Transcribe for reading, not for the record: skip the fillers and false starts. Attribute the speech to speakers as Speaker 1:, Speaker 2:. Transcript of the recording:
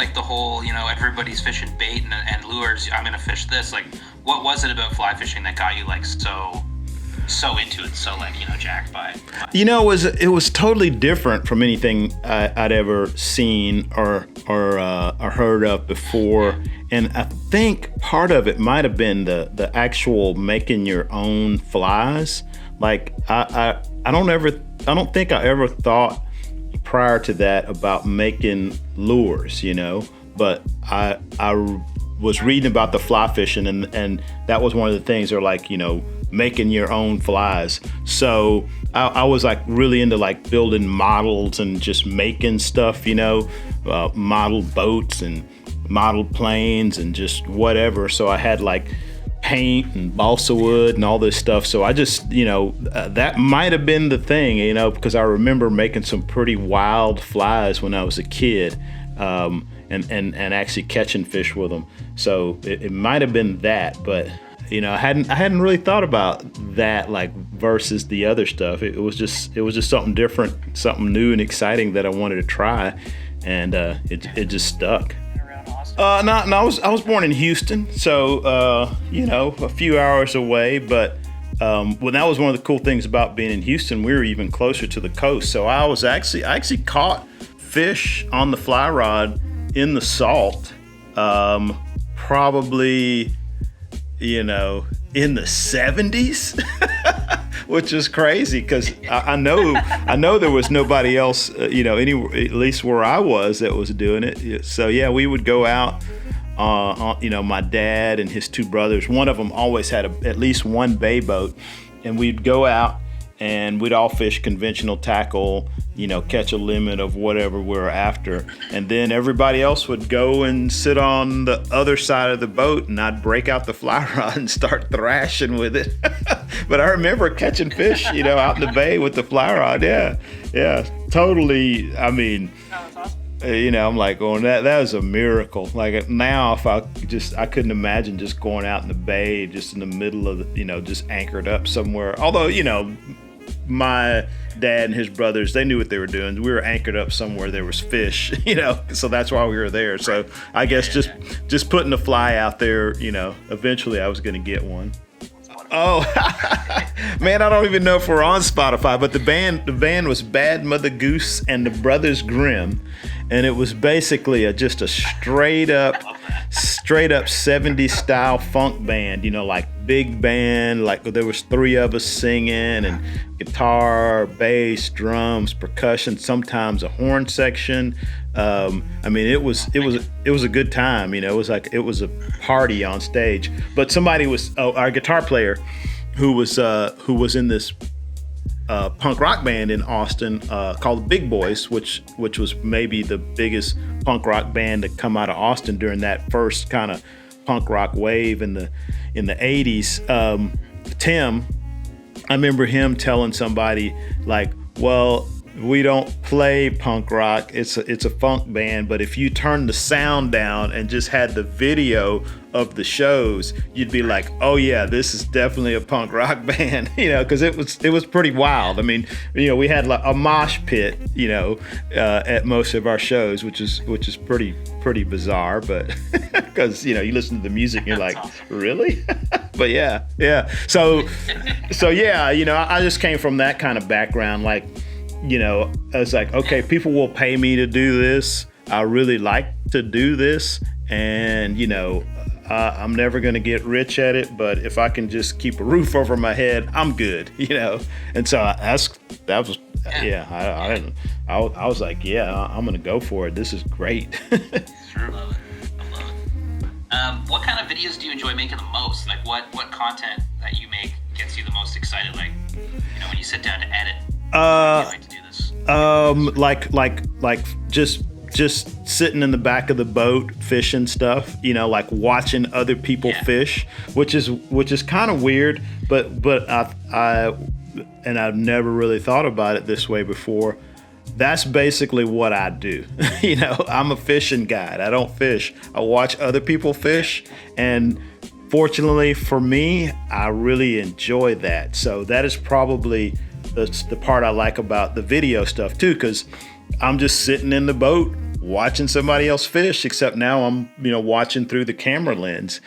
Speaker 1: like the whole, everybody's fishing bait and lures. I'm gonna fish this. Like, what was it about fly fishing that got you like so into it, so like jacked by it?
Speaker 2: It was totally different from anything I'd ever seen or heard of before, and I think part of it might have been the actual making your own flies. Like I don't think I ever thought prior to that about making lures, but I was reading about the fly fishing, and that was one of the things. They're like, making your own flies. So I was like really into like building models and just making stuff, model boats and model planes and just whatever. So I had like paint and balsa wood and all this stuff. So I just, that might have been the thing, because I remember making some pretty wild flies when I was a kid, and actually catching fish with them. So it might have been that, but I hadn't really thought about that, like versus the other stuff. It was just something different, something new and exciting that I wanted to try, and it just stuck. No, I was born in Houston, so a few hours away. But that was one of the cool things about being in Houston. We were even closer to the coast, so I actually caught fish on the fly rod in the salt, probably in the 70s, which is crazy because I know there was nobody else, anywhere, at least where I was, that was doing it. So yeah, we would go out, my dad and his two brothers, one of them always had at least one bay boat, and we'd go out and we'd all fish conventional tackle, catch a limit of whatever we were after. And then everybody else would go and sit on the other side of the boat, and I'd break out the fly rod and start thrashing with it. But I remember catching fish, out in the bay with the fly rod. Yeah, totally. I mean,
Speaker 3: that's awesome.
Speaker 2: I'm like, that was a miracle. Like now, if I couldn't imagine just going out in the bay, just in the middle of just anchored up somewhere. Although, my dad and his brothers, they knew what they were doing. We were anchored up somewhere there was fish, so that's why we were there. So I guess just putting a fly out there, eventually I was going to get one. Oh, man, I don't even know if we're on Spotify, but the band was Bad Mother Goose and the Brothers Grimm, and it was basically just a straight up 70s style funk band, like big band, like there was three of us singing, and guitar, bass, drums, percussion, sometimes a horn section. It was a good time, it was a party on stage. But somebody was our guitar player who was in this punk rock band in Austin called the Big Boys, which was maybe the biggest punk rock band to come out of Austin during that first kind of punk rock wave in the 80s. Tim, I remember him telling somebody like, well, we don't play punk rock. It's a funk band, but if you turn the sound down and just had the video of the shows, you'd be like, oh yeah, this is definitely a punk rock band, because it was pretty wild. I mean, we had like a mosh pit, at most of our shows, which is pretty bizarre, but because you listen to the music and you're like, really? But yeah. So yeah, I just came from that kind of background, like. I was like, okay, people will pay me to do this. I really like to do this. And, I'm never going to get rich at it, but if I can just keep a roof over my head, I'm good, And so I was like, yeah, I'm going to go for it. This is great.
Speaker 1: Sure. I love it. What kind of videos do you enjoy making the most? Like what content that you make gets you the most excited? Like, when you sit down to edit. Like to do this?
Speaker 2: Like just sitting in the back of the boat fishing stuff, like watching other people fish, which is kind of weird, but I've never really thought about it this way before. That's basically what I do. I'm a fishing guide. I don't fish. I watch other people fish, and fortunately for me, I really enjoy that. So that is probably the part I like about the video stuff too, because I'm just sitting in the boat watching somebody else fish, except now I'm, watching through the camera lens.